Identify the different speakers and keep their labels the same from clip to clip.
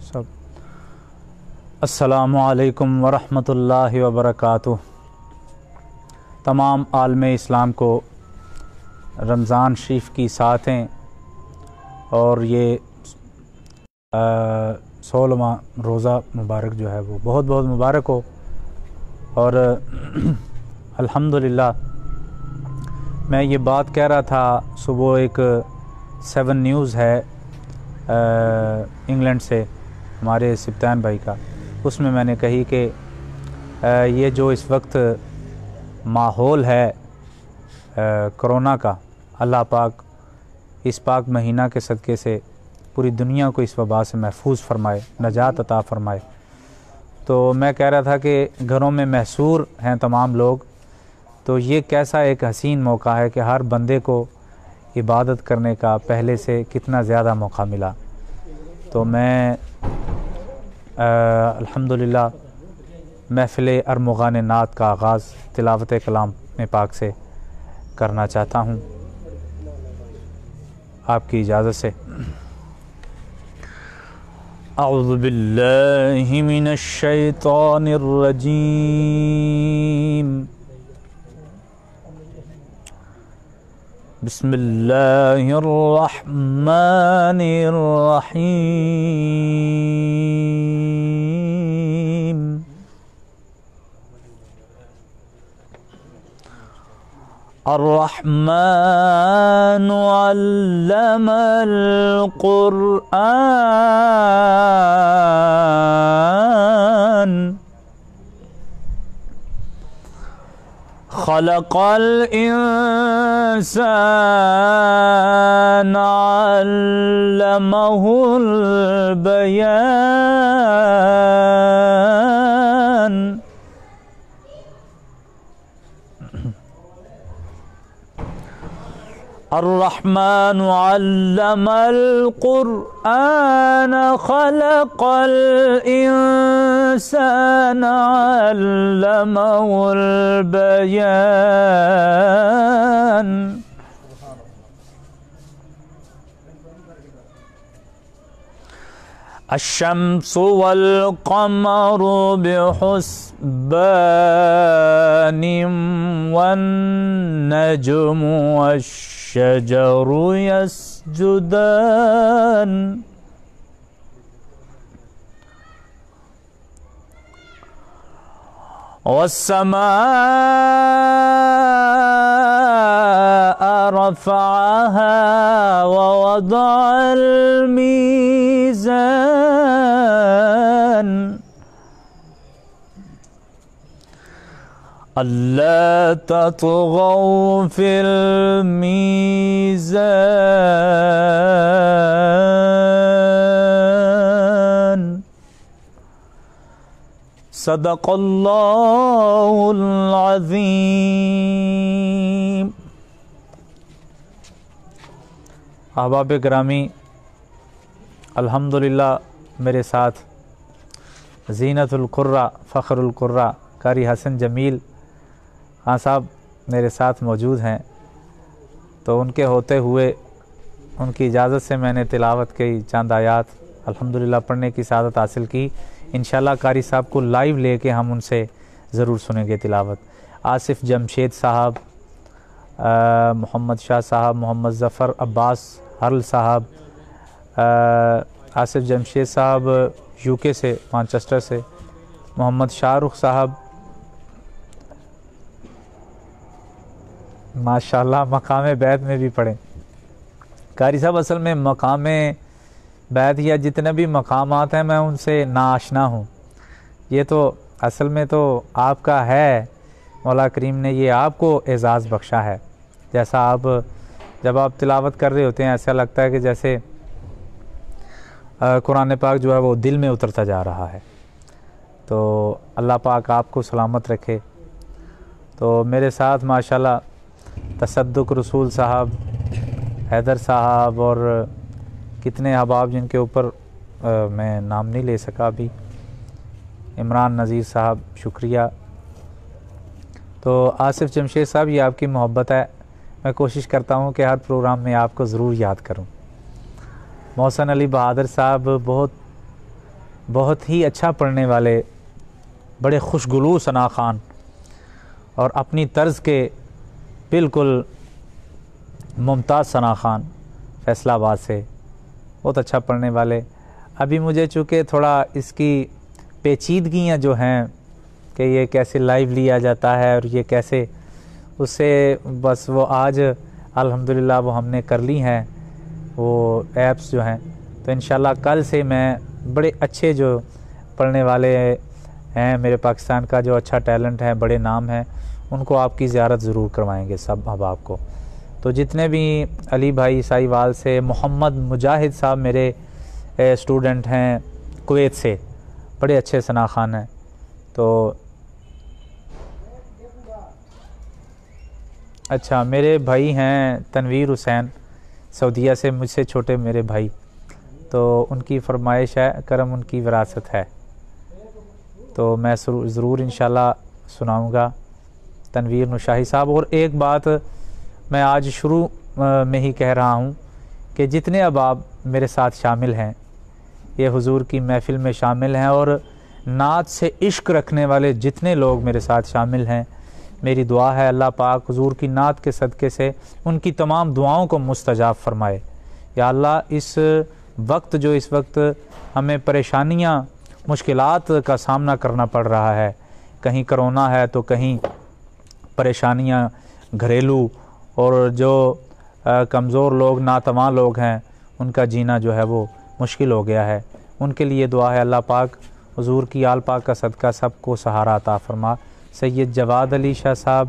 Speaker 1: سب السلام علیکم ورحمۃ اللہ وبرکاتہ۔ تمام عالم اسلام کو رمضان شریف کی ساتیں اور یہ 16واں روزہ مبارک جو ہے وہ بہت بہت مبارک ہو۔ اور الحمدللہ میں یہ بات کہہ رہا تھا صبح، ایک 7 نیوز ہے انگلینڈ سے ہمارے سبطین بھائی کا، اس میں نے کہی کہ یہ جو اس وقت ماحول ہے کرونا کا، اللہ پاک اس پاک مہینہ کے صدقے سے پوری دنیا کو اس وبا سے محفوظ فرمائے، نجات عطا فرمائے۔ تو میں کہہ رہا تھا کہ گھروں میں محصور ہیں تمام لوگ، تو یہ کیسا ایک حسین موقع ہے کہ ہر بندے کو عبادت کرنے کا پہلے سے کتنا زیادہ موقع ملا۔ تو میں الحمدللہ محفل ارمغان نعت کا آغاز تلاوت کلام پاک سے کرنا چاہتا ہوں آپ کی اجازت سے۔ اعوذ باللہ من الشیطان الرجیم، بسم اللہ الرحمن الرحیم۔ الرحمن علم القرآن، خلق الإنسان علمه البيان، الرحمن علم القرآن خلق الإنسان علمه البيان، الشمس والقمر بحسبان، والنجم والشجر يسجدان، والسماء رفعها ووضع الميزان، ألا تطغوا في الميزان، صدق اللہ العظیم۔ احباب گرامی، الحمدللہ میرے ساتھ زینت القرہ، فخر القرہ قاری حسن جمیل خان صاحب میرے ساتھ موجود ہیں، تو ان کے ہوتے ہوئے ان کی اجازت سے میں نے تلاوت کی چند آیات الحمدللہ پڑھنے کی سعادت حاصل کی۔ انشاءاللہ قاری صاحب کو لائیو لے کے ہم ان سے ضرور سنیں گے تلاوت۔ آصف جمشید صاحب، محمد شاہ صاحب، محمد ظفر عباس حرل صاحب، آصف جمشید صاحب یو کے سے، مانچسٹر سے، محمد شاہ رخ صاحب ماشاءاللہ مقام بیت میں بھی پڑھیں۔ قاری صاحب اصل میں مقام بیت یا جتنے بھی مقامات ہیں میں ان سے ناآشنا ہوں، یہ تو اصل میں تو آپ کا ہے، مولا کریم نے یہ آپ کو اعزاز بخشا ہے۔ جیسا آپ جب آپ تلاوت کر رہے ہوتے ہیں ایسا لگتا ہے کہ جیسے قرآن پاک جو ہے وہ دل میں اترتا جا رہا ہے، تو اللہ پاک آپ کو سلامت رکھے۔ تو میرے ساتھ ماشاءاللہ تصدق رسول صاحب، حیدر صاحب اور کتنے احباب جن کے اوپر میں نام نہیں لے سکا ابھی، عمران نذیر صاحب شکریہ۔ تو آصف جمشید صاحب یہ آپ کی محبت ہے، میں کوشش کرتا ہوں کہ ہر پروگرام میں آپ کو ضرور یاد کروں۔ محسن علی بہادر صاحب بہت بہت ہی اچھا پڑھنے والے، بڑے خوشگلو ثنا خان، اور اپنی طرز کے بالکل ممتاز ثنا خان فیصل آباد سے، بہت اچھا پڑھنے والے۔ ابھی مجھے چونکہ تھوڑا اس کی پیچیدگیاں جو ہیں کہ یہ کیسے لائیو لیا جاتا ہے اور یہ کیسے، اس سے بس وہ آج الحمدللہ وہ ہم نے کر لی ہیں وہ ایپس جو ہیں، تو انشاءاللہ کل سے میں بڑے اچھے جو پڑھنے والے ہیں میرے پاکستان کا، جو اچھا ٹیلنٹ ہے، بڑے نام ہیں، ان کو آپ کی زیارت ضرور کروائیں گے سب احباب کو۔ تو جتنے بھی علی بھائی عیسائی وال سے، محمد مجاہد صاحب میرے اسٹوڈنٹ ہیں کویت سے، بڑے اچھے ثنا خان ہیں۔ تو اچھا، میرے بھائی ہیں تنویر حسین سعودیہ سے، مجھ سے چھوٹے میرے بھائی، تو ان کی فرمائش ہے کرم ان کی وراثت ہے، تو میں ضرور انشاءاللہ سناؤں گا تنویر نشاہی صاحب۔ اور ایک بات میں آج شروع میں ہی کہہ رہا ہوں کہ جتنے احباب میرے ساتھ شامل ہیں، یہ حضور کی محفل میں شامل ہیں، اور نعت سے عشق رکھنے والے جتنے لوگ میرے ساتھ شامل ہیں، میری دعا ہے اللہ پاک حضور کی نعت کے صدقے سے ان کی تمام دعاؤں کو مستجاب فرمائے۔ یا اللہ، اس وقت جو اس وقت ہمیں پریشانیاں، مشکلات کا سامنا کرنا پڑ رہا ہے، کہیں کرونا ہے تو کہیں پریشانیاں گھریلو، اور جو کمزور لوگ، ناتواں لوگ ہیں، ان کا جینا جو ہے وہ مشکل ہو گیا ہے، ان کے لیے دعا ہے اللہ پاک حضور کی آل پاک کا صدقہ سب کو سہارا عطا فرما۔ سید جواد علی شاہ صاحب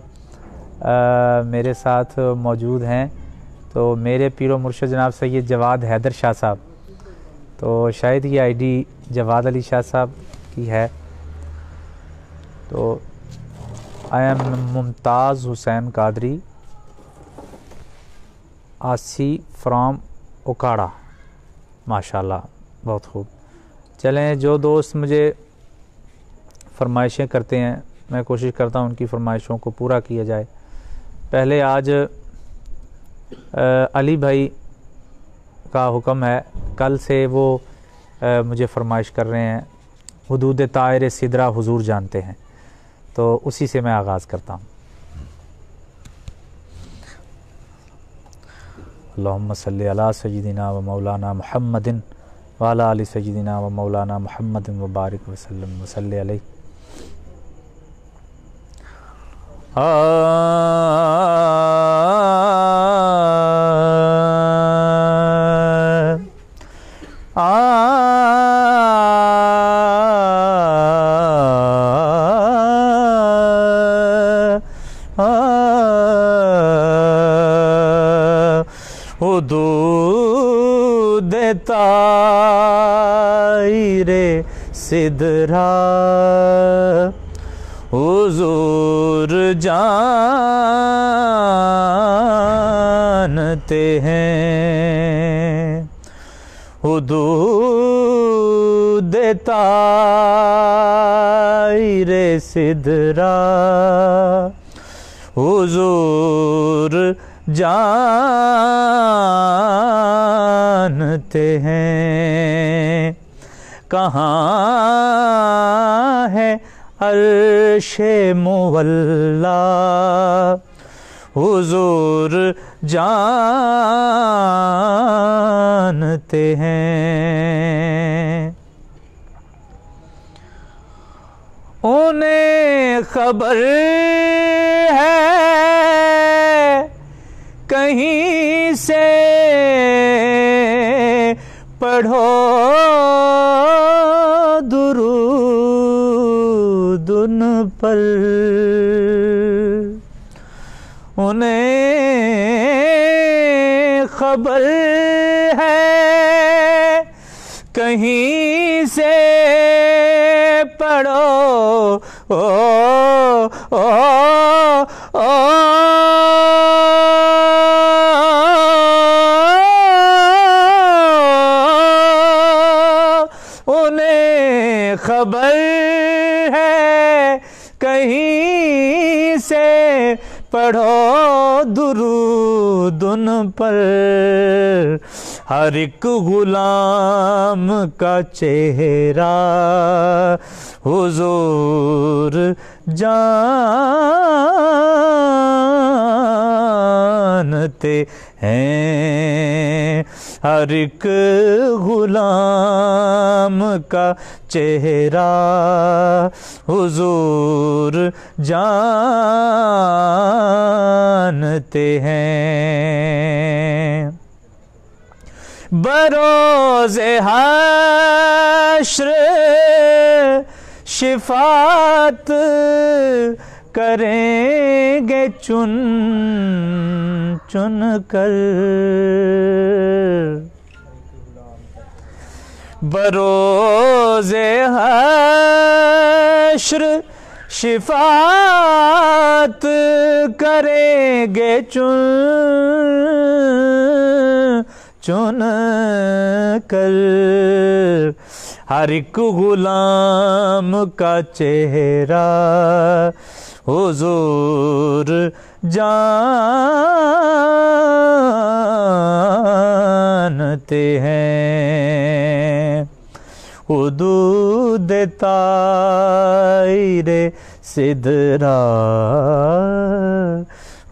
Speaker 1: میرے ساتھ موجود ہیں، تو میرے پیر و مرشد جناب سید جواد حیدر شاہ صاحب، تو شاید یہ آئی ڈی جواد علی شاہ صاحب کی ہے۔ تو آئی ایم ممتاز حسین قادری آسی فرام اوکاڑا، ماشاءاللہ، بہت خوب۔ چلیں، جو دوست مجھے فرمائشیں کرتے ہیں، میں کوشش کرتا ہوں ان کی فرمائشوں کو پورا کیا جائے۔ پہلے آج علی بھائی کا حکم ہے، کل سے وہ مجھے فرمائش کر رہے ہیں، حدود طائر سدرہ حضور جانتے ہیں، تو اسی سے میں آغاز کرتا ہوں۔ اللہم صلی علی سیدنا و مولانا محمد وعلی آل سیدنا و مولانا محمد وبارک وسلم وصلی علیہ۔ حدود طائر سدرہ حضور جانتے ہیں، حدود طائر سدرہ حضور جانتے ہیں، کہاں ہے عرش مولا حضور جانتے ہیں، انہیں خبر ہے کہیں سے پڑھو درود ان پر، انہیں خبر ہے کہیں سے پڑھو انہیں خبر ہے کہیں سے پڑھو درود ان پر، ہر ایک غلام کا چہرہ حضور جانتے ہیں، ہر ایک غلام کا چہرہ حضور جانتے ہیں۔ بروز حشر شفاعت کریں گے چن چن کر، بروز حشر شفاعت کریں گے چن چن کر، ہر ایک غلام کا چہرہ حضور جانتے ہیں۔ حدود طائر سدرہ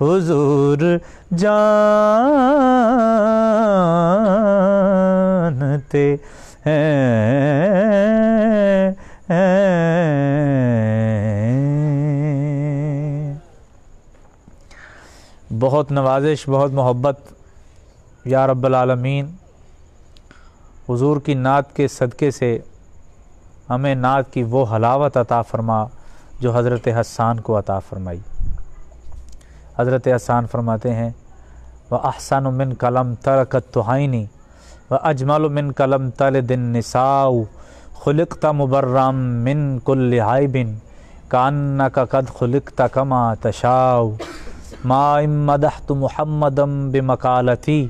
Speaker 1: حضور جانتے ہیں۔ بہت نوازش، بہت محبت یا رب العالمین، حضور کی نعت کے صدقے سے ہمیں نعت کی وہ حلاوت عطا فرما جو حضرت حسان کو عطا فرمائی۔ حضرت حسان فرماتے ہیں وَأَحْسَنُ مِنْكَ لَمْ تَرَكَ التُّحَيْنِ وَأَجْمَلُ مِنْكَ لَمْ تَلِدِ النِّسَاءُ خُلِقْتَ مُبَرًّا مِنْ كُلِّ عَيْبٍ كَأَنَّكَ قَدْ خُلِقْتَ كَمَا تَشَاءُ مَا إِن مَدَحْتُ مُحَمَّدًا بِمَقَالَتِي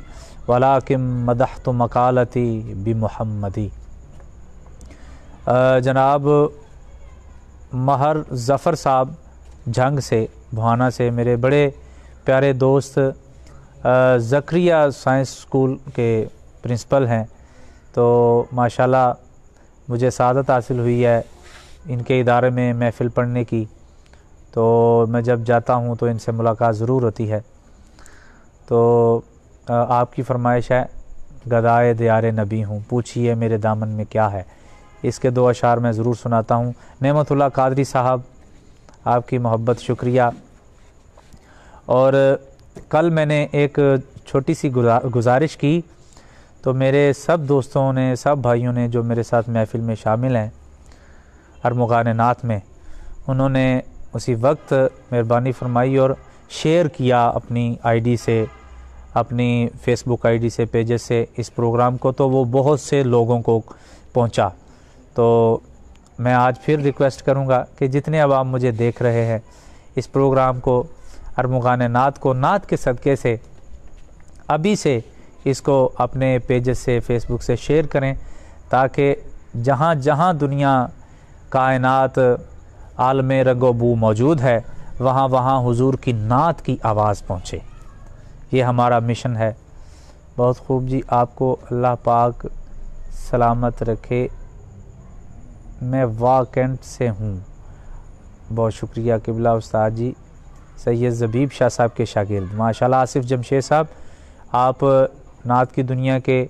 Speaker 1: وَلَكِن مَدَحْتُ مَقَالَتِي بِمُحَمَّدِ۔ جناب مہر ظفر صاحب جھنگ سے، بھوانا سے، میرے بڑے پیارے دوست، زکریہ سائنس اسکول کے پرنسپل ہیں، تو ماشاءاللہ مجھے سعادت حاصل ہوئی ہے ان کے ادارے میں محفل پڑھنے کی، تو میں جب جاتا ہوں تو ان سے ملاقات ضرور ہوتی ہے۔ تو آپ کی فرمائش ہے گدائے دیار نبی ہوں، پوچھئے میرے دامن میں کیا ہے، اس کے دو اشعار میں ضرور سناتا ہوں۔ نعمت اللہ قادری صاحب، آپ کی محبت، شکریہ۔ اور کل میں نے ایک چھوٹی سی گزارش کی، تو میرے سب دوستوں نے، سب بھائیوں نے جو میرے ساتھ محفل میں شامل ہیں ارمغان نعت میں، انہوں نے اسی وقت مہربانی فرمائی اور شیئر کیا اپنی آئی ڈی سے، اپنی فیس بک آئی ڈی سے، پیجز سے اس پروگرام کو، تو وہ بہت سے لوگوں کو پہنچا۔ تو میں آج پھر ریکویسٹ کروں گا کہ جتنے عوام مجھے دیکھ رہے ہیں، اس پروگرام کو، ارمغان نعت کو، نعت کے صدقے سے ابھی سے اس کو اپنے پیجز سے، فیس بک سے شیئر کریں، تاکہ جہاں جہاں دنیا، کائنات، عالم رنگ و بو موجود ہے، وہاں وہاں حضور کی نعت کی آواز پہنچے۔ یہ ہمارا مشن ہے۔ بہت خوب جی، آپ کو اللہ پاک سلامت رکھے۔ میں واکینٹ سے ہوں۔ بہت شکریہ قبلہ استاد جی، سید زبیب شاہ صاحب کے شاگرد، ماشاءاللہ آصف جمشید صاحب، آپ نعت کی دنیا کے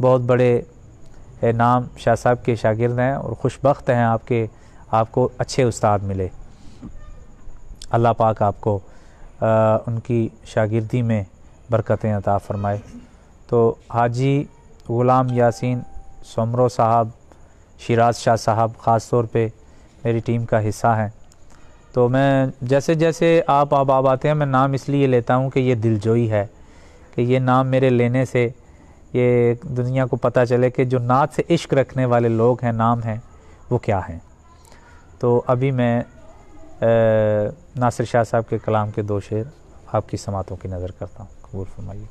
Speaker 1: بہت بڑے نام شاہ صاحب کے شاگرد ہیں، اور خوش بخت ہیں آپ کو اچھے استاد ملے۔ اللہ پاک آپ کو ان کی شاگردی میں برکتیں عطا فرمائے۔ تو حاجی غلام یاسین سمرو صاحب، شیراز شاہ صاحب خاص طور پہ میری ٹیم کا حصہ ہیں۔ تو میں جیسے جیسے آپ آتے ہیں، میں نام اس لیے لیتا ہوں کہ یہ دلجوئی ہے کہ یہ نام میرے لینے سے یہ دنیا کو پتہ چلے کہ جو نعت سے عشق رکھنے والے لوگ ہیں، نام ہیں، وہ کیا ہیں۔ تو ابھی میں ناصر شاہ صاحب کے کلام کے دو شعر آپ کی سماعتوں کی نظر کرتا ہوں، قبول فرمائیے۔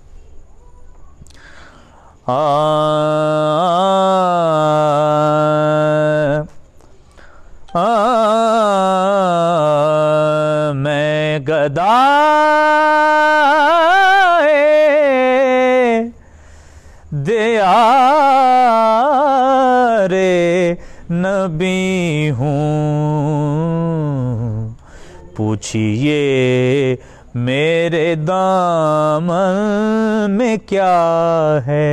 Speaker 1: میں گدائے دے نبی ہوں، پوچھئے میرے دامن میں کیا ہے،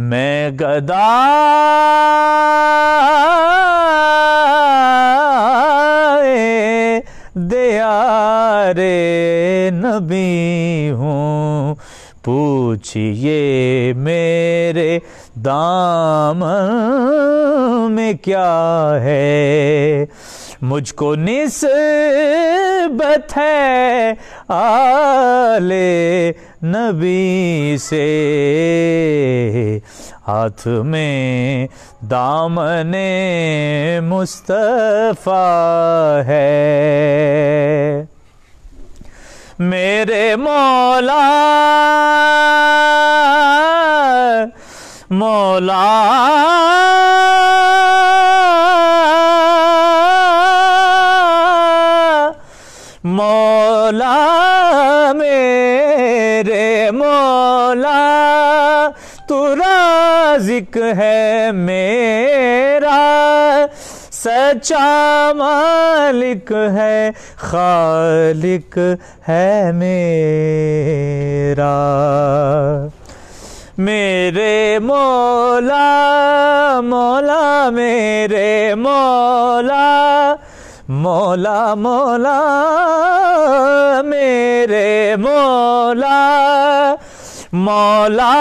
Speaker 1: میں گدائے دیار نبی ہوں، پوچھئے میرے دامن میں کیا ہے، مجھ کو نسبت ہے آل نبی سے، ہاتھ میں دامن مصطفیٰ ہے، میرے مولا مولا میرے مولا، تو رازق ہے میرا، سچا مالک ہے، خالق ہے میرا، میرے مولا مولا میرے مولا، مولا مولا میرے مولا، مولا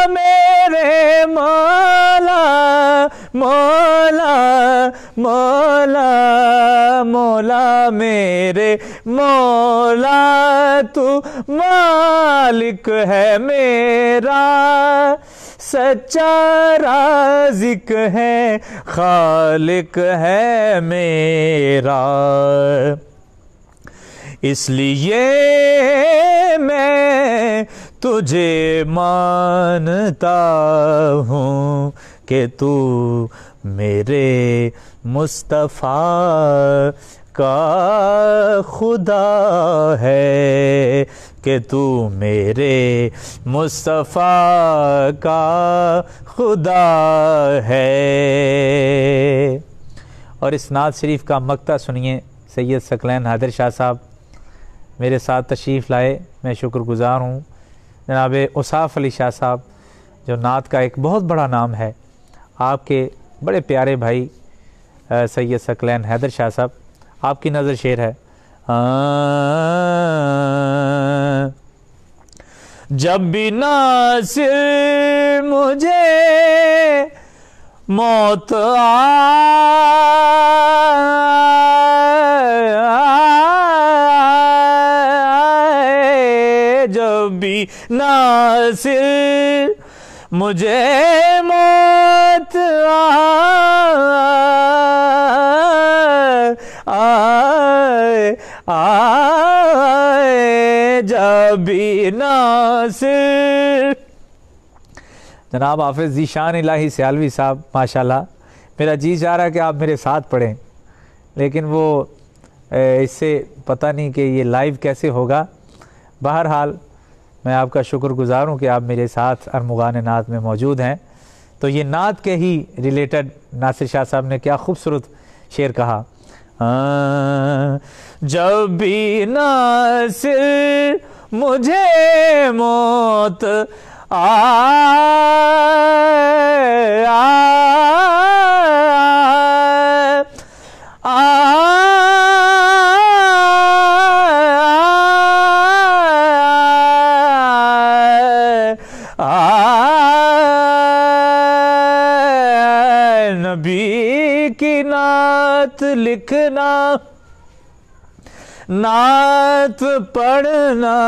Speaker 1: میرے مولا، مولا مولا مولا میرے مولا، تو مالک ہے میرا، سچا رازق ہے، خالق ہے میرا، اس لیے میں تجھے مانتا ہوں کہ تو میرے مصطفیٰ کا خدا ہے، کہ تو میرے مصطفیٰ کا خدا ہے۔ اور اس نعت شریف کا مقطع سنیے، سید ثقلین حیدر شاہ صاحب میرے ساتھ تشریف لائے، میں شکر گزار ہوں۔ جناب اوصاف علی شاہ صاحب، جو نعت کا ایک بہت بڑا نام ہے، آپ کے بڑے پیارے بھائی سید ثقلین حیدر شاہ صاحب، آپ کی نظر شعر ہے۔ جب بھی ناصر مجھے موت آئے، جب بھی ناصر مجھے موت آئے، جب بھی ناصر۔ جناب حافظ ذیشان الہی سیالوی صاحب، ماشاءاللہ میرا جی چاہ رہا ہے کہ آپ میرے ساتھ پڑھیں، لیکن وہ اس سے پتہ نہیں کہ یہ لائیو کیسے ہوگا۔ بہرحال میں آپ کا شکر گزار ہوں کہ آپ میرے ساتھ ارمغان نعت میں موجود ہیں۔ تو یہ نعت کے ہی ریلیٹڈ ناصر شاہ صاحب نے کیا خوبصورت شعر کہا، جب بھی ناصر مجھے موت نبی کی نعت لکھنا، نعت پڑھنا،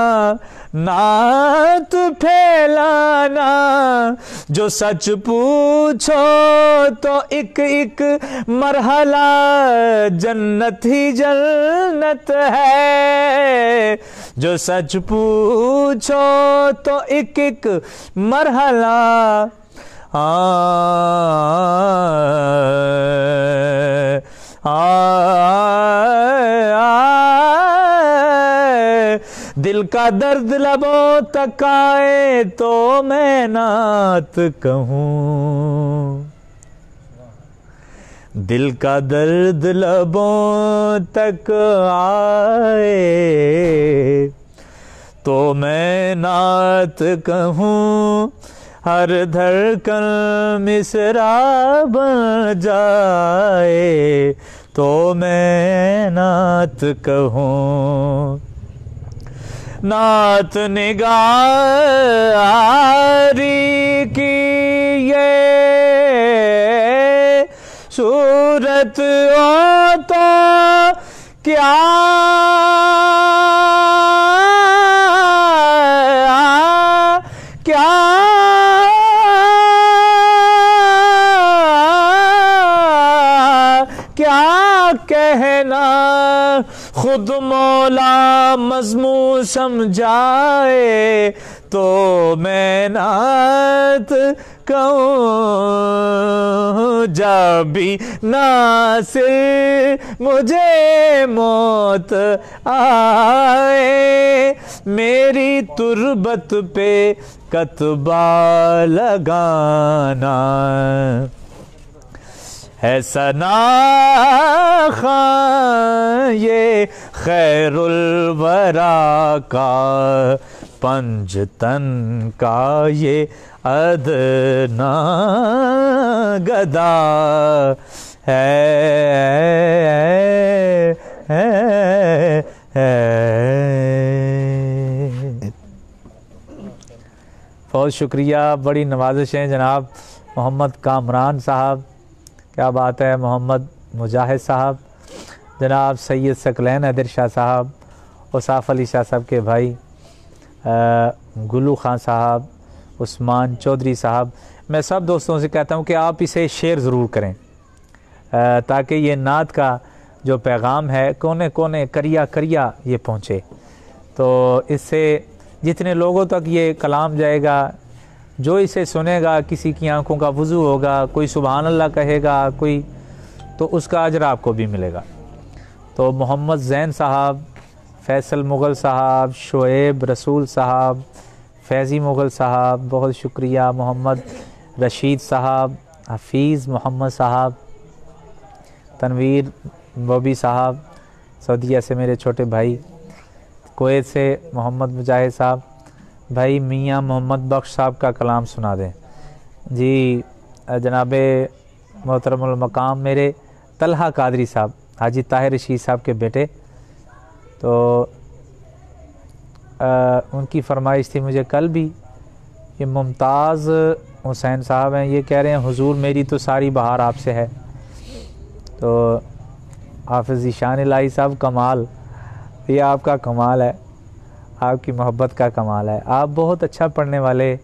Speaker 1: نعت پھیلانا، جو سچ پوچھو تو ایک ایک مرحلہ جنت ہی جنت ہے، جو سچ پوچھو تو ایک ایک مرحلہ
Speaker 2: دل
Speaker 1: دل کا درد لبوں تک آئے تو میں نعت کہوں، دل کا درد لبوں تک آئے تو میں نعت کہوں، ہر دھڑکن مصرع بن جائے تو میں نعت کہوں، نعت نگاری کی یہ صورت ہو تو کیا کہنا، خود مولا مضمون سمجھائے تو میں نعت کہوں، جب بھی ناصر مجھے موت آئے میری تربت پہ کتبہ لگانا، ہے ثنا خان یہ خیر الورا کا، پنجتن کا یہ ادنا گدا ہے۔ بہت شکریہ، بڑی نوازشیں جناب محمد کامران صاحب، کیا بات ہے، محمد مجاہد صاحب، جناب سید ثقلین حیدر شاہ صاحب، اوصاف علی شاہ صاحب کے بھائی گلو خان صاحب، عثمان چودھری صاحب، میں سب دوستوں سے کہتا ہوں کہ آپ اسے شیئر ضرور کریں تاکہ یہ نعت کا جو پیغام ہے کونے کونے کریا کریا یہ پہنچے، تو اس سے جتنے لوگوں تک یہ کلام جائے گا، جو اسے سنے گا کسی کی آنکھوں کا وضو ہوگا، کوئی سبحان اللہ کہے گا، کوئی تو اس کا اجر آپ کو بھی ملے گا۔ تو محمد زین صاحب، فیصل مغل صاحب، شعیب رسول صاحب، فیضی مغل صاحب، بہت شکریہ، محمد رشید صاحب، حفیظ محمد صاحب، تنویر بوبی صاحب، سعودیہ سے میرے چھوٹے بھائی، کویت سے محمد مجاہد صاحب، بھائی میاں محمد بخش صاحب کا کلام سنا دیں جی۔ جناب محترم المقام میرے طلحہ قادری صاحب، حاجی طاہر رشید صاحب کے بیٹے، تو ان کی فرمائش تھی مجھے کل بھی، یہ ممتاز حسین صاحب ہیں، یہ کہہ رہے ہیں حضور میری تو ساری بہار آپ سے ہے۔ تو حافظ ذیشان الہی صاحب، کمال، یہ آپ کا کمال ہے، آپ کی محبت کا کمال ہے، آپ بہت اچھا پڑھنے والے،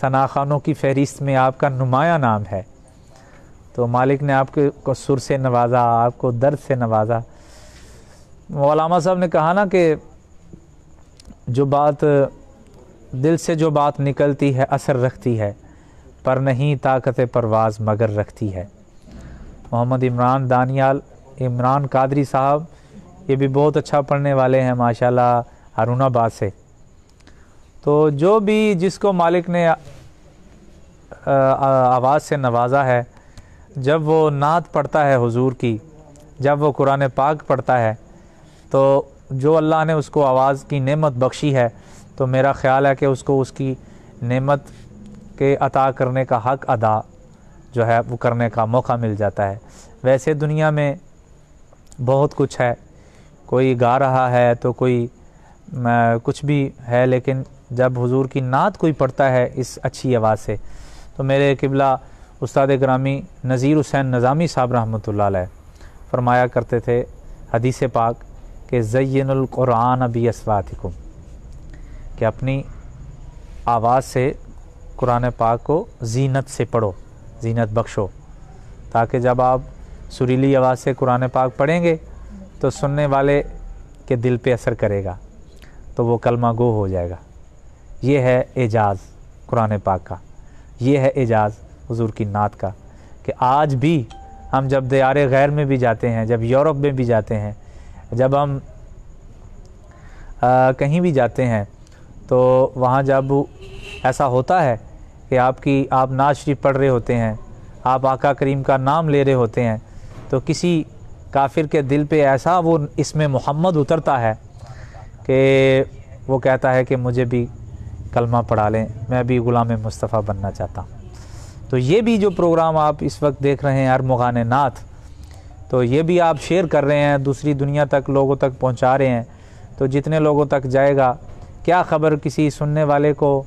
Speaker 1: ثنا خوانوں کی فہرست میں آپ کا نمایاں نام ہے، تو مالک نے آپ کو سر سے نوازا، آپ کو درد سے نوازا۔ علامہ صاحب نے کہا نا کہ جو بات دل سے جو بات نکلتی ہے اثر رکھتی ہے، پر نہیں طاقت پرواز مگر رکھتی ہے۔ محمد عمران قادری صاحب، یہ بھی بہت اچھا پڑھنے والے ہیں ماشاءاللہ، ہارون آباد سے۔ تو جو بھی جس کو مالک نے آواز سے نوازا ہے، جب وہ نعت پڑھتا ہے حضور کی، جب وہ قرآن پاک پڑھتا ہے، تو جو اللہ نے اس کو آواز کی نعمت بخشی ہے، تو میرا خیال ہے کہ اس کو اس کی نعمت کے عطا کرنے کا حق ادا جو ہے وہ کرنے کا موقع مل جاتا ہے۔ ویسے دنیا میں بہت کچھ ہے، کوئی گا رہا ہے تو کوئی کچھ بھی ہے، لیکن جب حضور کی نعت کوئی پڑھتا ہے اس اچھی آواز سے، تو میرے قبلہ استاد گرامی نذیر حسین نظامی صاحب رحمۃ اللہ علیہ فرمایا کرتے تھے حدیث پاک کہ زین القرآن باصواتکم، کہ اپنی آواز سے قرآن پاک کو زینت سے پڑھو، زینت بخشو، تاکہ جب آپ سریلی آواز سے قرآن پاک پڑھیں گے تو سننے والے کے دل پہ اثر کرے گا، تو وہ کلمہ گو ہو جائے گا۔ یہ ہے اعجاز قرآن پاک کا، یہ ہے اعجاز حضور کی نعت کا، کہ آج بھی ہم جب دیار غیر میں بھی جاتے ہیں، جب یورپ میں بھی جاتے ہیں، جب ہم کہیں بھی جاتے ہیں تو وہاں جب ایسا ہوتا ہے کہ آپ نعت شریف پڑھ رہے ہوتے ہیں، آپ آقا کریم کا نام لے رہے ہوتے ہیں، تو کسی کافر کے دل پہ ایسا وہ اسم محمد اترتا ہے کہ وہ کہتا ہے کہ مجھے بھی کلمہ پڑھا لیں، میں بھی غلام مصطفیٰ بننا چاہتا ہوں۔ تو یہ بھی جو پروگرام آپ اس وقت دیکھ رہے ہیں ارمغان نعت، تو یہ بھی آپ شیئر کر رہے ہیں، دوسری دنیا تک لوگوں تک پہنچا رہے ہیں، تو جتنے لوگوں تک جائے گا کیا خبر کسی سننے والے کو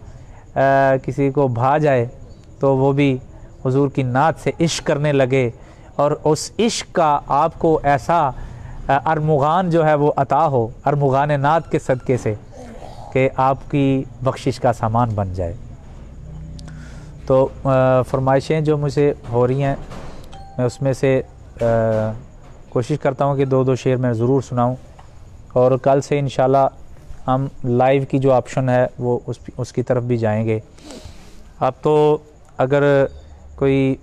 Speaker 1: کسی کو بھا جائے تو وہ بھی حضور کی نعت سے عشق کرنے لگے، اور اس عشق کا آپ کو ایسا ارمغان جو ہے وہ عطا ہو ارمغان نعت کے صدقے سے کہ آپ کی بخشش کا سامان بن جائے۔ تو فرمائشیں جو مجھے ہو رہی ہیں میں اس میں سے کوشش کرتا ہوں کہ 2 شعر میں ضرور سناؤں، اور کل سے انشاءاللہ ہم لائیو کی جو آپشن ہے وہ اس کی طرف بھی جائیں گے۔ اب تو اگر کوئی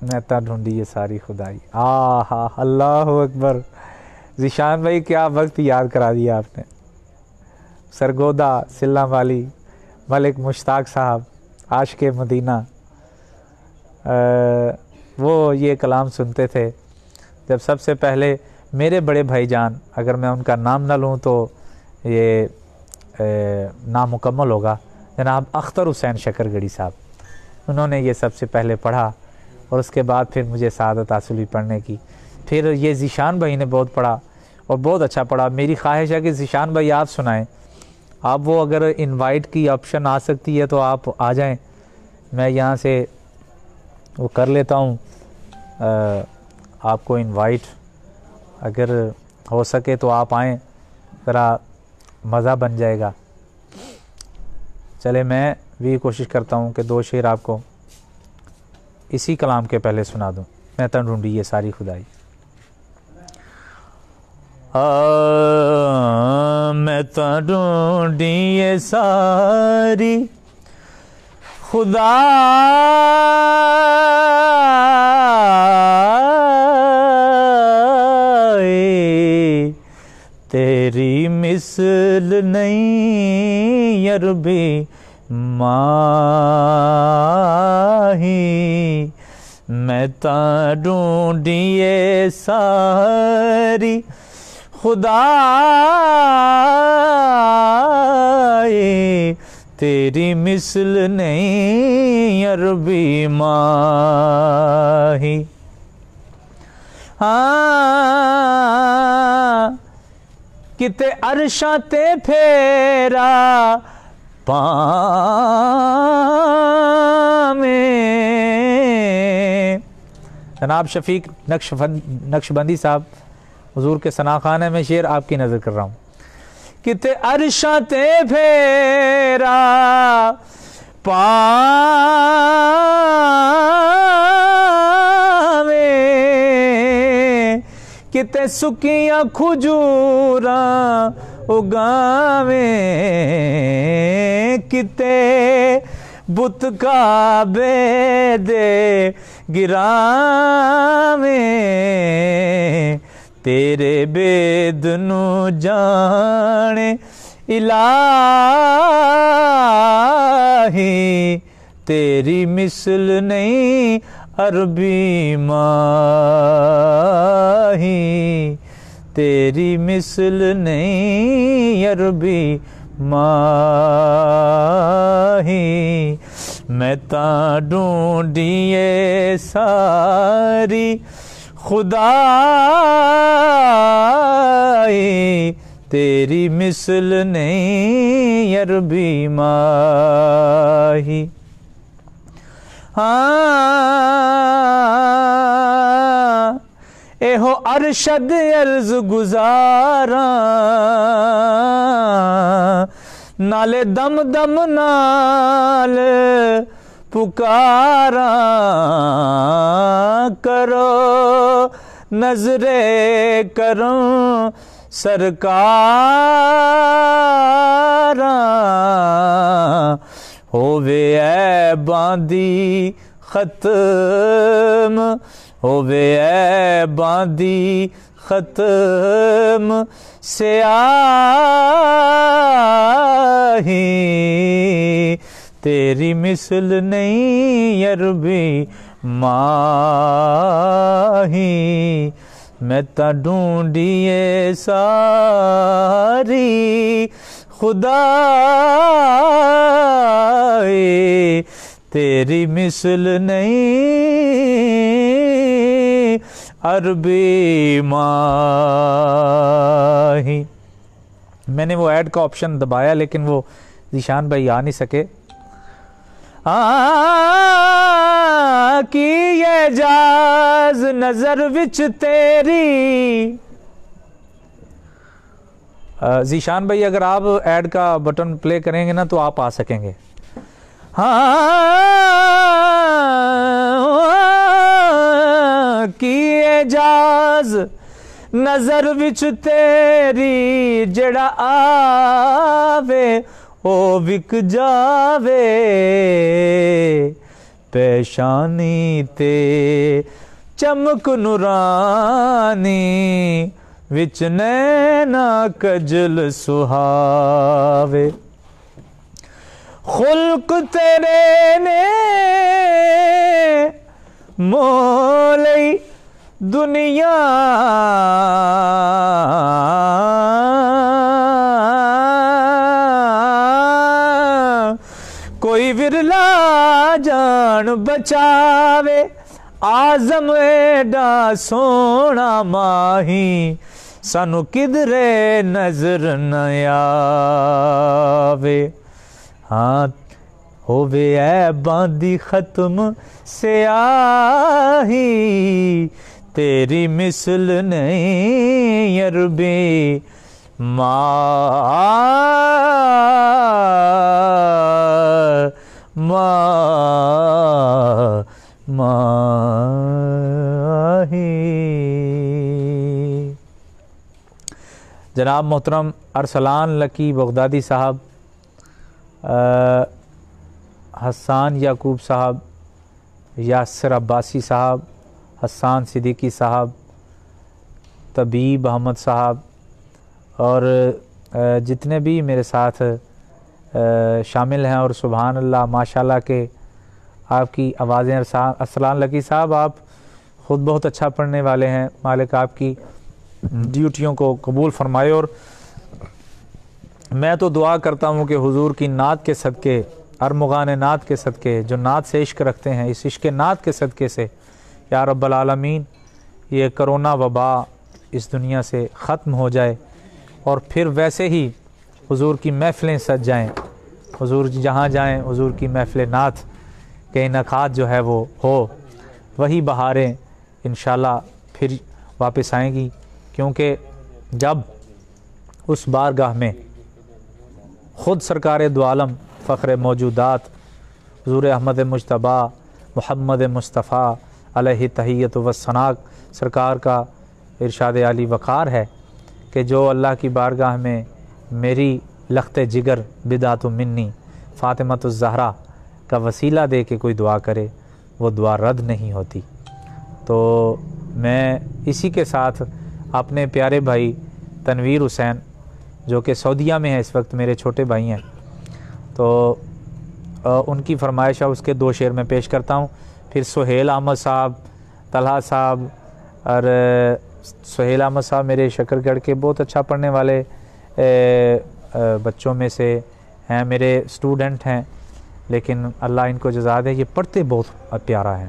Speaker 1: نیتا ڈھونڈی یہ ساری خدائی، اللہ اکبر، ذیشان بھائی کیا وقت یاد کرا دیا آپ نے۔ سرگودا سلہ والی ملک مشتاق صاحب عاشق مدینہ، وہ یہ کلام سنتے تھے جب سب سے پہلے میرے بڑے بھائی جان، اگر میں ان کا نام نہ لوں تو یہ نامکمل ہوگا، جناب اختر حسین شکر گڑھی صاحب، انہوں نے یہ سب سے پہلے پڑھا، اور اس کے بعد پھر مجھے سعادت حاصل ہوئی پڑھنے کی۔ پھر یہ ذیشان بھائی نے بہت پڑھا اور بہت اچھا پڑھا۔ میری خواہش ہے کہ ذیشان بھائی آپ سنائیں، آپ وہ اگر انوائٹ کی آپشن آ سکتی ہے تو آپ آ جائیں، میں یہاں سے وہ کر لیتا ہوں آپ کو انوائٹ، اگر ہو سکے تو آپ آئیں، ذرا مزہ بن جائے گا۔ چلے میں بھی کوشش کرتا ہوں کہ 2 شعر آپ کو اسی کلام کے پہلے سنا دوں، میں تن ڈھونڈی یہ ساری خدائی۔ میں تن ڈھونڈی یہ ساری خدائی، تیری مثل نہیں عربی ماہی، میں تا ڈھونڈیے ساری خدائی، تیری مثل نہیں عربی ماہی۔ کتے عرشاں تے پھیرا پامیں، جناب شفیق نقشبندی صاحب حضور کے ثنا خانے میں شعر آپ کی نظر کر رہا ہوں۔ کتے عرشاں تے پھیرا پامیں، کتے سکیاں کھجوراں اگاویں، کتے بت کعبے دے گراویں، تیرے بید نو جانے الہی، تیری مثل نہیں عربی ماہی، تیری مثل نہیں عربی ماہی، میں تا ڈھونڈیے ساری خدائی، تیری مثل نہیں عربی ماہی۔ اے ہو ارشد عرض گزاراں، نالے دم دم نال پکاراں، کرو نظرے کروں سرکاراں، ہووے عیباں دی ختم، ہووے عیباں دی ختم، سیاہی تیری مثل نہیں عربی ماہی، میں تا ڈھونڈیے ساری خدا تیری مثل نہیں عربی ماہی۔ میں نے وہ ایڈ کا آپشن دبایا لیکن وہ ذیشان بھائی آ نہیں سکے۔ کی اعجاز نظر وچ تیری، ذیشان بھائی اگر آپ ایڈ کا بٹن پلے کریں گے نا تو آپ آ سکیں گے۔ کی اعجاز نظر وچ تیری، جڑا آوے او وک جاوے، پیشانی تے چمک نورانی، وچ نینا کجل سہاوے، خلق تیرے نے مولی دنیا، کوئی ورلا جان بچاوے، آزم ایڈا سونا ماہی، سانو کدرے نظر نہ آوے۔ ہاں ہووے عیباں دی ختم، سیاہی تیری مثل نہیں عربی ماہی۔ جناب محترم ارسلان لکی بغدادی صاحب، حسان یعقوب صاحب، یاسر عباسی صاحب، حسان صدیقی صاحب، طبیب احمد صاحب، اور جتنے بھی میرے ساتھ شامل ہیں، اور سبحان اللہ ماشاءاللہ کہ آپ کی آوازیں، ارسلان لکی صاحب آپ خود بہت اچھا پڑھنے والے ہیں، مالک آپ کی ڈیوٹیوں کو قبول فرمائے، اور میں تو دعا کرتا ہوں کہ حضور کی نعت کے صدقے، ارمغان نعت کے صدقے، جو نعت سے عشق رکھتے ہیں، اس عشق نعت کے صدقے سے یا رب العالمین یہ کرونا وبا اس دنیا سے ختم ہو جائے، اور پھر ویسے ہی حضور کی محفلیں سج جائیں، حضور جہاں جائیں حضور کی محفل نعت کے انعقاد جو ہے وہ ہو، وہی بہاریں انشاءاللہ پھر واپس آئیں گی، کیونکہ جب اس بارگاہ میں خود سرکار دو عالم فخر موجودات حضور احمد مجتبی محمد مصطفیٰ علیہ تحیت و ثناء سرکار کا ارشاد عالی وقار ہے کہ جو اللہ کی بارگاہ میں میری لخت جگر بدعت منی فاطمۃ الزہرا کا وسیلہ دے کے کوئی دعا کرے، وہ دعا رد نہیں ہوتی۔ تو میں اسی کے ساتھ اپنے پیارے بھائی تنویر حسین جو کہ سعودیہ میں ہے اس وقت، میرے چھوٹے بھائی ہیں، تو ان کی فرمائش ہے، اس کے 2 شعر میں پیش کرتا ہوں، پھر سہیل احمد صاحب، طلحہ صاحب، اور سہیل احمد صاحب میرے شکر گڑھ کے بہت اچھا پڑھنے والے بچوں میں سے ہیں، میرے اسٹوڈنٹ ہیں، لیکن اللہ ان کو جزا دے، یہ پڑھتے بہت پیارا ہے۔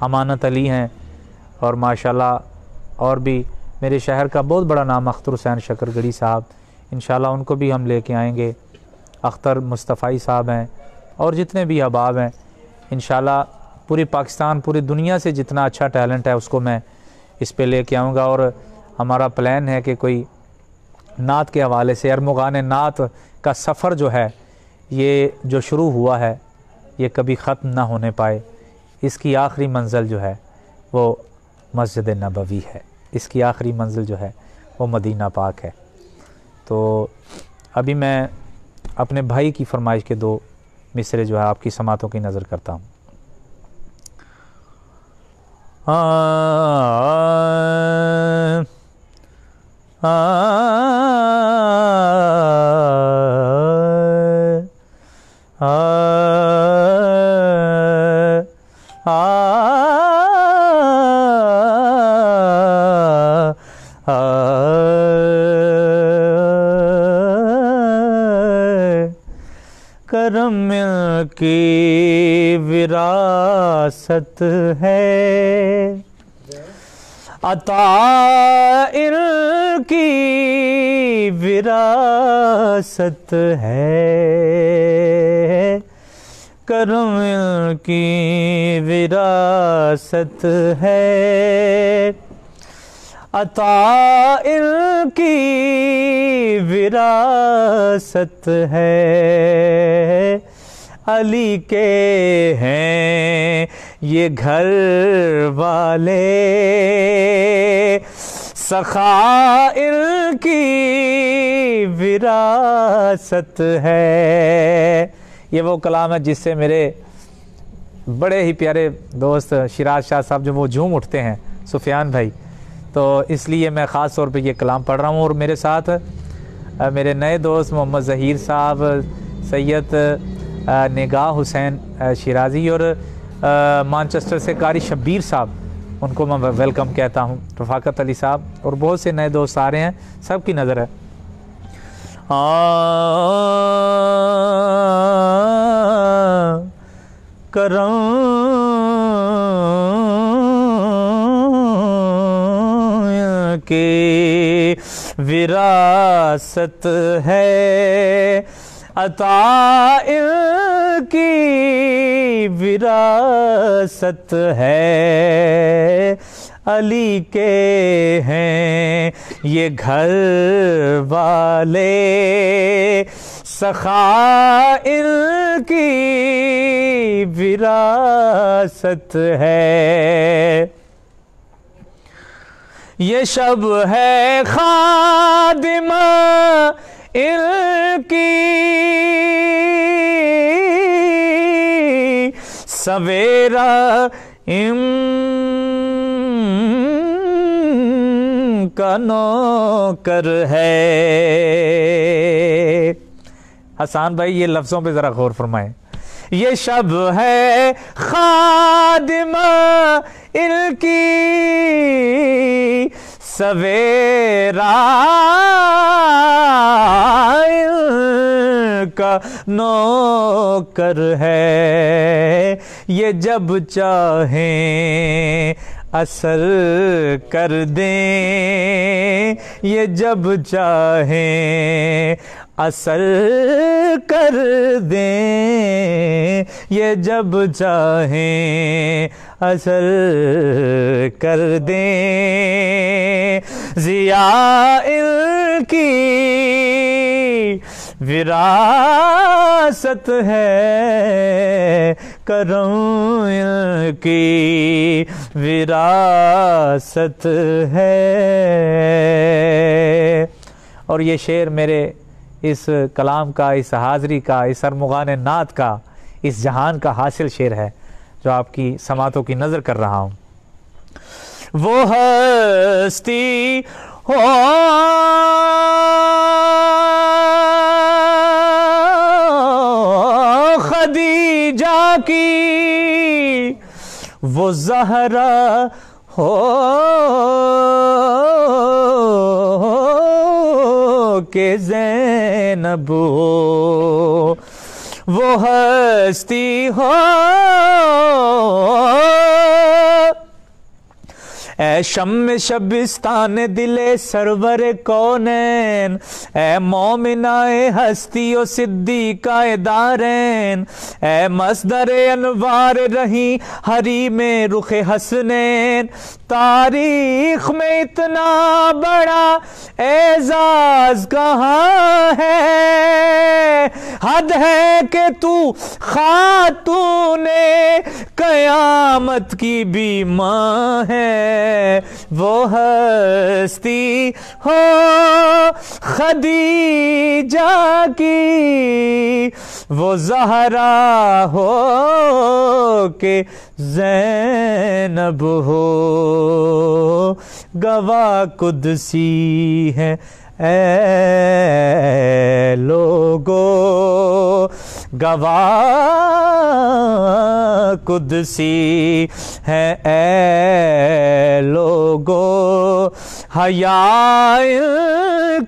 Speaker 1: امانت علی ہیں، اور ماشاءاللہ اور بھی میرے شہر کا بہت بڑا نام اختر حسین شکر گڑھی صاحب، انشاءاللہ ان کو بھی ہم لے کے آئیں گے۔ اختر مصطفی صاحب ہیں، اور جتنے بھی احباب ہیں، انشاءاللہ پوری پاکستان، پوری دنیا سے جتنا اچھا ٹیلنٹ ہے اس کو میں اس پہ لے کے آؤں گا، اور ہمارا پلان ہے کہ کوئی نعت کے حوالے سے ارمغان نعت کا سفر جو ہے، یہ جو شروع ہوا ہے یہ کبھی ختم نہ ہونے پائے۔ اس کی آخری منزل جو ہے وہ مسجد نبوی ہے، اس کی آخری منزل جو ہے وہ مدینہ پاک ہے۔ تو ابھی میں اپنے بھائی کی فرمائش کے 2 مصرے جو ہے آپ کی سماعتوں کی نظر کرتا ہوں۔ کرم کی وراثت ہے، عطا ان کی وراثت ہے، کرم ان کی وراثت ہے، عطا ان کی وراثت ہے، علی کے ہیں یہ گھر والے، سخا ان کی وراثت ہے۔ یہ وہ کلام ہے جس سے میرے بڑے ہی پیارے دوست شیراز شاہ صاحب جو وہ جھوم اٹھتے ہیں، سفیان بھائی، تو اس لیے میں خاص طور پہ یہ کلام پڑھ رہا ہوں۔ اور میرے ساتھ میرے نئے دوست محمد ظہیر صاحب، سید نگاہ حسین شیرازی، اور مانچسٹر سے قاری شبیر صاحب، ان کو میں ویلکم کہتا ہوں، رفاقت علی صاحب، اور بہت سے نئے دوست آ رہے ہیں، سب کی نظر ہے۔ کرم کی وراثت ہے، عطا ان کی وراثت ہے، علی کے ہیں یہ گھر والے، سخا ان کی وراثت ہے، یہ شب ہے خادمہ ان کی، سویرا ان کا نوکر ہے۔ حسان بھائی یہ لفظوں پہ ذرا غور فرمائیں۔ یہ شب ہے خادمہ ان کی، سویرا ان کا نوکر ہے، یہ جب چاہیں اثر کر دیں، یہ جب چاہیں اثر کر دیں، یہ جب چاہیں اثر کر دیں، ضیاء ان کی وراثت ہے، کرم ان کی وراثت ہے۔ اور یہ شعر میرے اس کلام کا، اس حاضری کا، اس ارمغان نعت کا، اس جہان کا حاصل شعر ہے جو آپ کی سماعتوں کی نظر کر رہا ہوں۔ وہ ہستی ہو خدیجہ کی، وہ زہرا ہو کہ زینب ہو، وہ ہستی ہو اے شم شبستان دل سرور کونین، اے مومنہ ہستی و صدیقہ دارین، اے مصدر انوار رہی حریم رخ حسنین، تاریخ میں اتنا بڑا اعزاز کہاں ہے، حد ہے کہ تو خاتون قیامت کی بھی ماں ہے، وہ ہستی ہو خدیجہ کی، وہ زہرا ہو کہ زینب ہو، گواہ قدسی ہے اے لوگو، گواہ قدسی ہے اے لوگو، حیا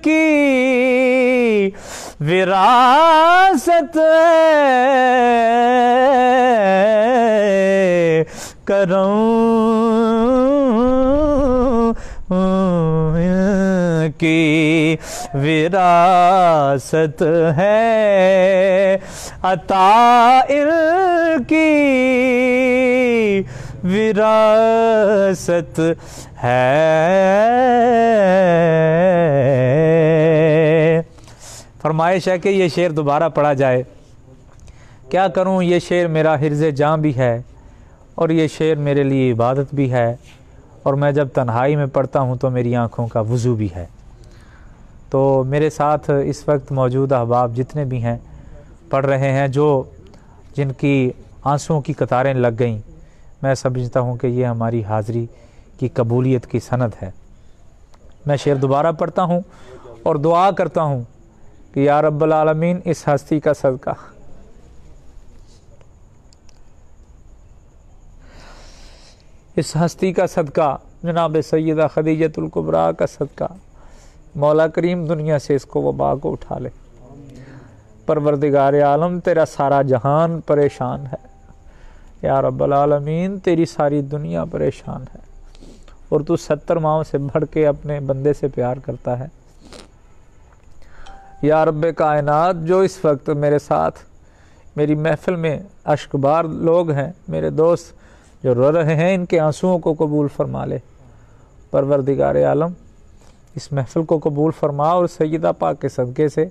Speaker 1: کی وراثت کرم کی وراثت ہے، عطا کی وراثت ہے۔ فرمائش ہے کہ یہ شعر دوبارہ پڑھا جائے۔ کیا کروں، یہ شعر میرا حرز جاں بھی ہے اور یہ شعر میرے لیے عبادت بھی ہے، اور میں جب تنہائی میں پڑھتا ہوں تو میری آنکھوں کا وضو بھی ہے۔ تو میرے ساتھ اس وقت موجود احباب جتنے بھی ہیں پڑھ رہے ہیں، جن کی آنسوؤں کی قطاریں لگ گئیں، میں سمجھتا ہوں کہ یہ ہماری حاضری کی قبولیت کی سند ہے۔ میں شعر دوبارہ پڑھتا ہوں اور دعا کرتا ہوں کہ یا رب العالمین اس ہستی کا صدقہ، اس ہستی کا صدقہ، جناب سیدہ خدیجۃ الکبریٰ کا صدقہ، مولا کریم دنیا سے اس کو وبا کو اٹھا لے۔ پروردگار عالم تیرا سارا جہان پریشان ہے، یا رب العالمین تیری ساری دنیا پریشان ہے، اور تو 70 ماؤں سے بڑھ کے اپنے بندے سے پیار کرتا ہے۔ یا رب کائنات، جو اس وقت میرے ساتھ میری محفل میں اشکبار لوگ ہیں، میرے دوست جو رو رہے ہیں، ان کے آنسوؤں کو قبول فرما لے۔ پروردگار عالم اس محفل کو قبول فرما، اور سیدہ پاک کے صدقے سے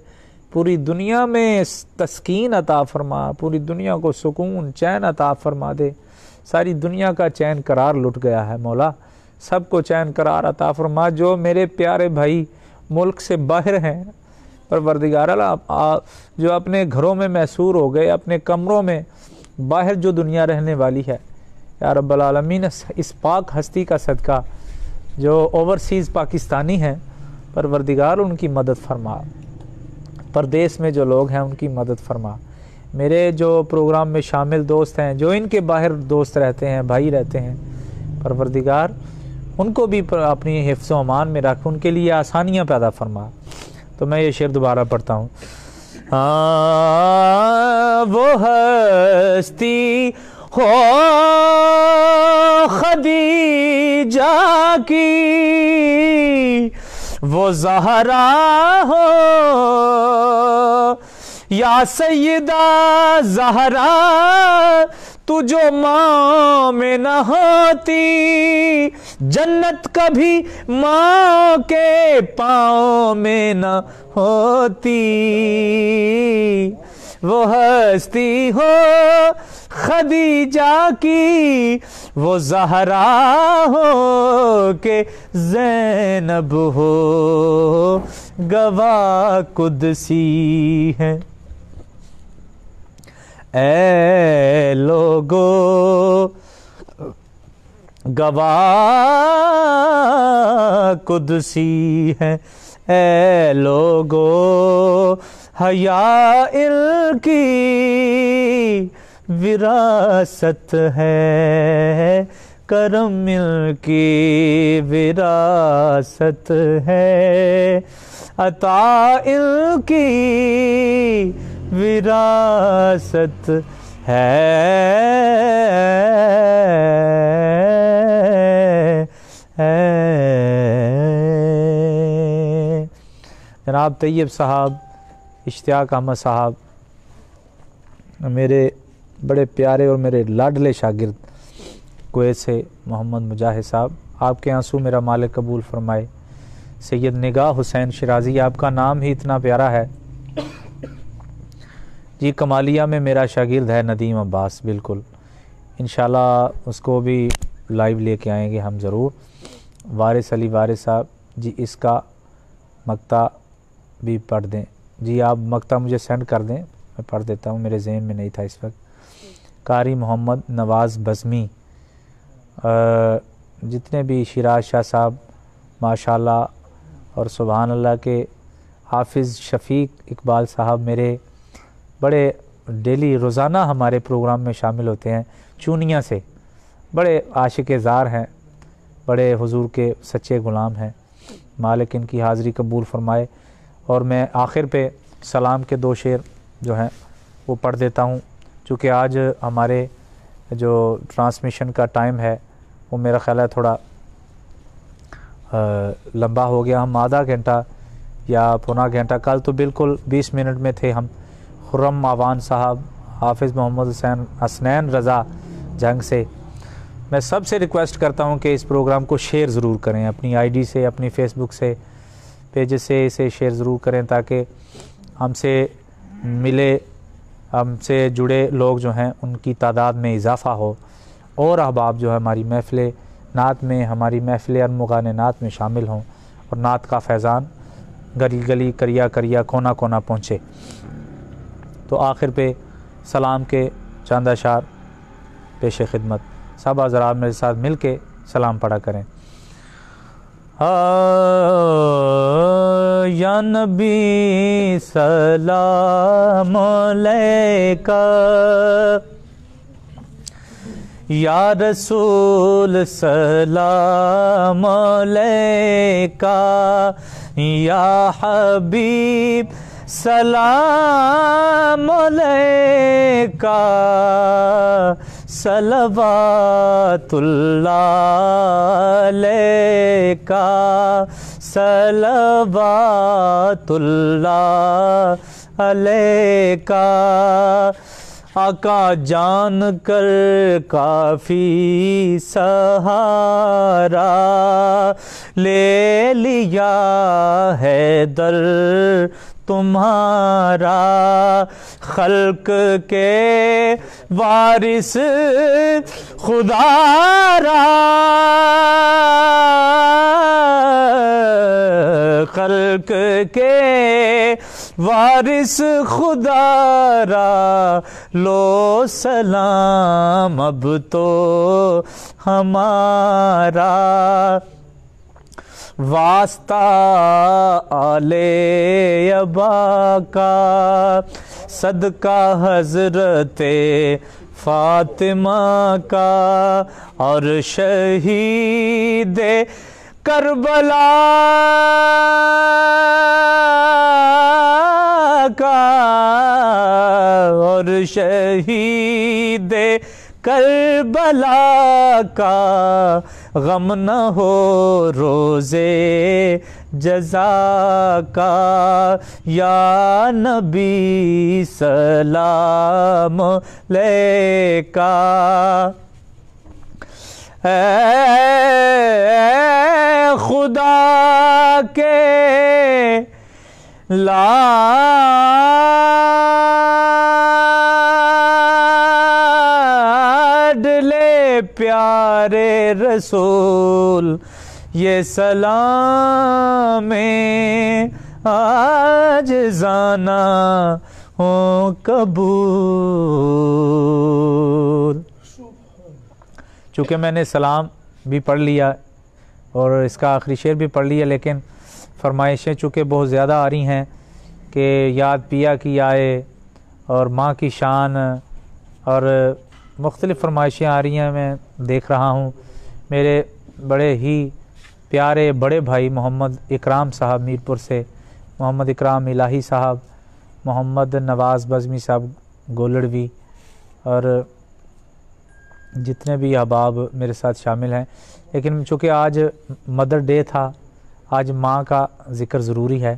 Speaker 1: پوری دنیا میں تسکین عطا فرما، پوری دنیا کو سکون چین عطا فرما دے۔ ساری دنیا کا چین قرار لٹ گیا ہے مولا، سب کو چین قرار عطا فرما۔ جو میرے پیارے بھائی ملک سے باہر ہیں پروردگار عالم، جو اپنے گھروں میں محصور ہو گئے، اپنے کمروں میں باہر جو دنیا رہنے والی ہے، یا رب العالمین اس پاک ہستی کا صدقہ جو اوورسیز پاکستانی ہیں، پروردگار ان کی مدد فرما، پردیس میں جو لوگ ہیں ان کی مدد فرما۔ میرے جو پروگرام میں شامل دوست ہیں، جو ان کے باہر دوست رہتے ہیں، بھائی رہتے ہیں، پروردگار ان کو بھی اپنی حفظ و امان میں رکھ، ان کے لیے آسانیاں پیدا فرما۔ تو میں یہ شعر دوبارہ پڑھتا ہوں۔ وہ ہستی ہو خدیجہ کی، وہ زہرا ہو یا سیدہ زہرا، تو جو ماں میں نہ ہوتی، جنت کبھی ماں کے پاؤں میں نہ ہوتی۔ وہ ہستی ہو خدیجہ کی، وہ زہرا ہو کہ زینب ہو، گواہ قدسی ہے اے لوگو، گواہ قدسی ہے اے لوگو، حیا کی وراثت ہے، کرم کی وراثت ہے، عطا کی وراثت ہے۔ جناب طیب صاحب، اشتیاق احمد صاحب، میرے بڑے پیارے اور میرے لاڈلے شاگرد کویت سے محمد مجاہد صاحب، آپ کے آنسو میرا مالک قبول فرمائے۔ سید نگاہ حسین شرازی، آپ کا نام ہی اتنا پیارا ہے جی۔ کمالیہ میں میرا شاگرد ہے ندیم عباس، بالکل انشاءاللہ اس کو بھی لائیو لے کے آئیں گے ہم ضرور. وارث علی وارث صاحب جی اس کا مقطع بھی پڑھ دیں. جی آپ مقطع مجھے سینڈ کر دیں, میں پڑھ دیتا ہوں, میرے ذہن میں نہیں تھا اس وقت. قاری محمد نواز بزمی, جتنے بھی شیراز شاہ صاحب ماشاءاللہ اور سبحان اللہ کے حافظ شفیق اقبال صاحب میرے بڑے ڈیلی روزانہ ہمارے پروگرام میں شامل ہوتے ہیں چونیاں سے, بڑے عاشق زار ہیں, بڑے حضور کے سچے غلام ہیں. مالک ان کی حاضری قبول فرمائے. اور میں آخر پہ سلام کے 2 شعر جو ہیں وہ پڑھ دیتا ہوں, چونکہ آج ہمارے جو ٹرانسمیشن کا ٹائم ہے وہ میرا خیال ہے تھوڑا لمبا ہو گیا. ہم آدھا گھنٹہ یا پونا گھنٹہ, کل تو بالکل 20 منٹ میں تھے ہم. خرم آوان صاحب, حافظ محمد حسنین رضا جنگ سے, میں سب سے ریکویسٹ کرتا ہوں کہ اس پروگرام کو شیئر ضرور کریں, اپنی آئی ڈی سے, اپنی فیس بک سے, پیجز سے اسے شیئر ضرور کریں تاکہ ہم سے ملے, ہم سے جڑے لوگ جو ہیں ان کی تعداد میں اضافہ ہو, اور احباب جو ہے ہماری محفل نعت میں, ہماری محفل ارمغان نعت میں شامل ہوں, اور نعت کا فیضان گلی گلی کریا کریا کونا کونا پہنچے. تو آخر پہ سلام کے چند اشعار پیش خدمت. سب حضرات میرے ساتھ مل کے سلام پڑھا کریں. یا نبی سلام علیکہ, یا رسول سلام علیکہ, یا حبیب سلام علیکہ, صلوات اللہ علیکہ, صلوات اللہ علیکہ. آقا جان کر کافی سہارا لے لیا ہے در تمہارا, خلق کے وارث خدا را, خلق کے وارث خدا را, لو سلام اب تو ہمارا. واسطہ آلِ ابا کا, صدقہ حضرت فاطمہ کا, اور شہید کربلا کا, اور شہید کربلا کا, غم نہ ہو روزے جزا کا. یا نبی سلام علیکہ, اے خدا کے لاڈلے پیارے رسول, یہ سلام عاجزانہ ہو قبول. چونکہ میں نے سلام بھی پڑھ لیا اور اس کا آخری شعر بھی پڑھ لیا, لیکن فرمائشیں چونکہ بہت زیادہ آ رہی ہیں کہ یاد پیا کی آئے اور ماں کی شان, اور مختلف فرمائشیں آ رہی ہیں. میں دیکھ رہا ہوں میرے بڑے ہی پیارے بڑے بھائی محمد اکرام صاحب میرپور سے, محمد اکرام الہی صاحب, محمد نواز بزمی صاحب گولڑوی, اور جتنے بھی احباب میرے ساتھ شامل ہیں. لیکن چونکہ آج مدر ڈے تھا, آج ماں کا ذکر ضروری ہے,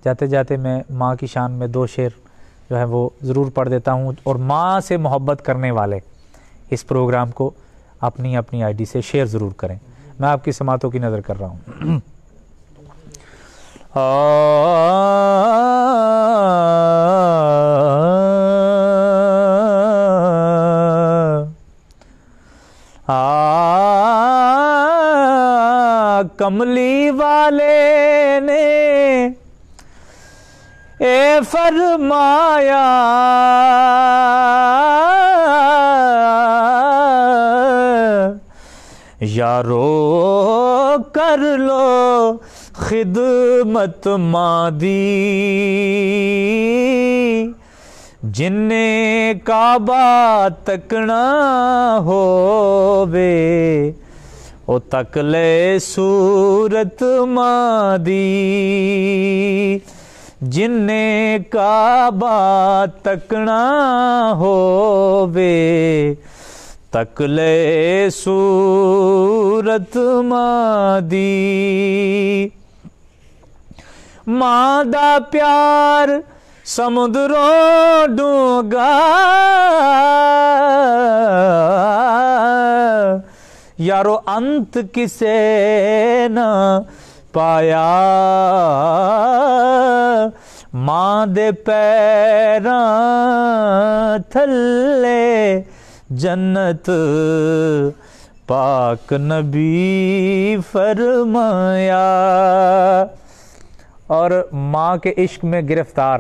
Speaker 1: جاتے جاتے میں ماں کی شان میں 2 شعر جو ہیں وہ ضرور پڑھ دیتا ہوں. اور ماں سے محبت کرنے والے اس پروگرام کو اپنی اپنی آئی ڈی سے شیئر ضرور کریں. میں آپ کی سماعتوں کی نظر کر رہا ہوں. کملی والے نے اے فرمایا یارو کر لو خدمت مادی، جن نے کعبہ تکنا ہووے او تک لے صورت مادی، جن نے کعبہ تکنا ہووے تک لے صورت مادی۔ ماں دا پیار سمندروں ڈونگا، یارو انت کسے نہ پایا، ماں دے پیراں تھلے جنت پاک نبی فرمایا۔ اور ماں کے عشق میں گرفتار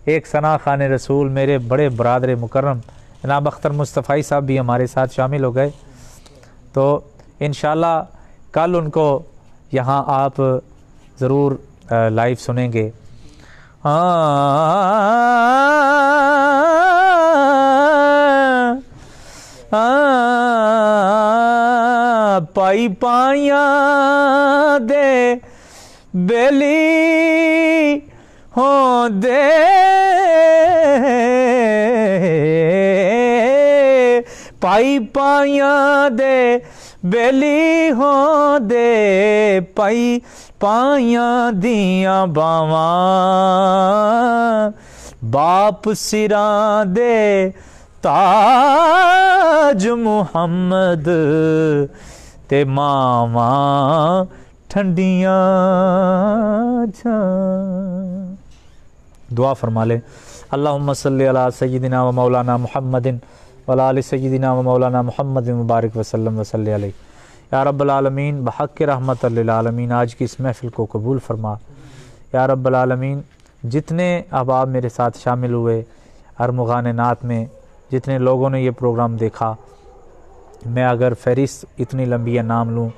Speaker 1: ایک ثنا خان رسول میرے بڑے برادر مکرم جناب اختر مصطفی صاحب بھی ہمارے ساتھ شامل ہو گئے، تو انشاءاللہ کل ان کو یہاں آپ ضرور لائیو سنیں گے۔ پائی پائیاں دے بیلی ہوں دے، پائی پائیاں دے بیلی ہوں دے، پائی پائیاں دیاں باواں، باپ سراں دے تاج محمد تے ماواں ٹھنڈیاں چھاں۔ دعا فرما لیں۔ اللہم صلی علی سیدنا و مولانا محمد وعلی آل سیدنا و مولانا محمد مبارک وسلم وصلی علیہ۔ یا رب العالمین بحق رحمت للعالمین آج کی اس محفل کو قبول فرما۔ یا رب العالمین جتنے احباب میرے ساتھ شامل ہوئے ارمغان نعت میں، جتنے لوگوں نے یہ پروگرام دیکھا، میں اگر فہرست اتنی لمبی نام لوں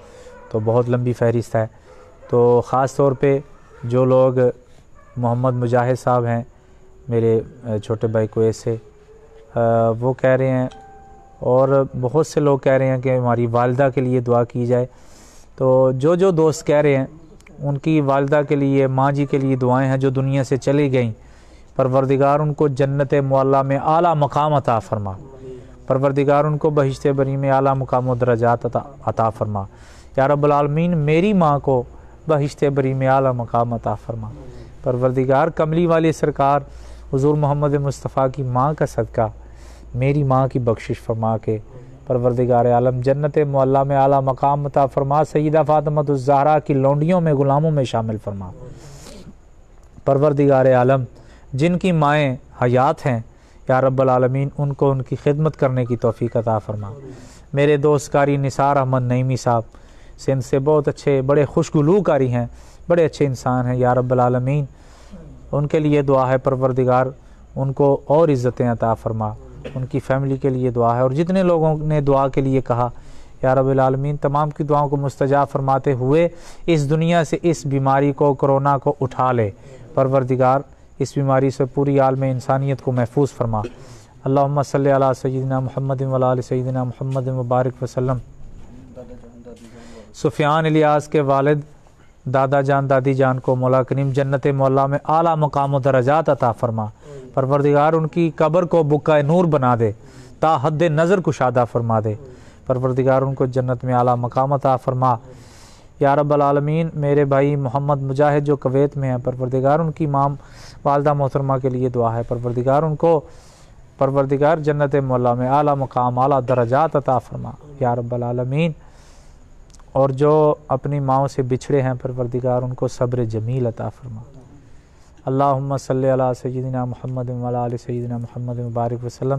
Speaker 1: تو بہت لمبی فہرست ہے، تو خاص طور پہ جو لوگ محمد مجاہد صاحب ہیں میرے چھوٹے بھائی کویت سے، وہ کہہ رہے ہیں، اور بہت سے لوگ کہہ رہے ہیں کہ ہماری والدہ کے لیے دعا کی جائے، تو جو دوست کہہ رہے ہیں ان کی والدہ کے لیے، ماں جی کے لیے دعائیں ہیں جو دنیا سے چلی گئیں، پروردگار ان کو جنت معلیٰ میں اعلیٰ مقام عطا فرما، پروردگار ان کو بہشت بری میں اعلیٰ مقام و درجات عطا فرما۔ یا رب العالمین میری ماں کو بہشت بری میں اعلیٰ مقام عطا فرما، پروردگار کملی والی سرکار حضور محمد مصطفیٰ کی ماں کا صدقہ میری ماں کی بخشش فرما کے پروردگار عالم جنت معلیٰ میں اعلیٰ مقام عطا فرما، سیدہ فاطمہ الزہرا کی لونڈیوں میں غلاموں میں شامل فرما۔ پروردگار عالم جن کی مائیں حیات ہیں یا رب العالمین ان کو ان کی خدمت کرنے کی توفیق عطا فرما۔ میرے دوست قاری نثار احمد نعیمی صاحب سندھ سے بہت اچھے، بڑے خوشگلو قاری ہیں، بڑے اچھے انسان ہیں، یا رب العالمین ان کے لیے دعا ہے پروردگار ان کو اور عزتیں عطا فرما، ان کی فیملی کے لیے دعا ہے، اور جتنے لوگوں نے دعا کے لیے کہا یا رب العالمین تمام کی دعاؤں کو مستجاب فرماتے ہوئے اس دنیا سے اس بیماری کو، کرونا کو اٹھا لے، پروردگار اس بیماری سے پوری عالم انسانیت کو محفوظ فرما۔ اللہم صلی علی سیدنا محمد و علی آل سیدنا محمد مبارک وسلم۔ سفیان الیاس کے والد دادا جان دادی جان کو مولا کریم جنت معلیٰ میں اعلیٰ مقام و درجات عطا فرما، پروردگار ان کی قبر کو بقع نور بنا دے، تا حد نظر کشادہ فرما دے، پروردگار ان کو جنت میں اعلیٰ مقام عطا فرما۔ یا رب العالمین میرے بھائی محمد مجاہد جو کویت میں ہیں، پروردگار ان کی ماں والدہ محترمہ کے لیے دعا ہے، پروردگار ان کو پروردگار جنت معلیٰ میں اعلیٰ مقام اعلیٰ درجات عطا فرما یا رب العالمین۔ اور جو اپنی ماؤں سے بچھڑے ہیں پروردگار ان کو صبر جمیل عطا فرما۔ اللہم صلی علی سیدنا محمد و علی آل سیدنا محمد مبارک وسلم۔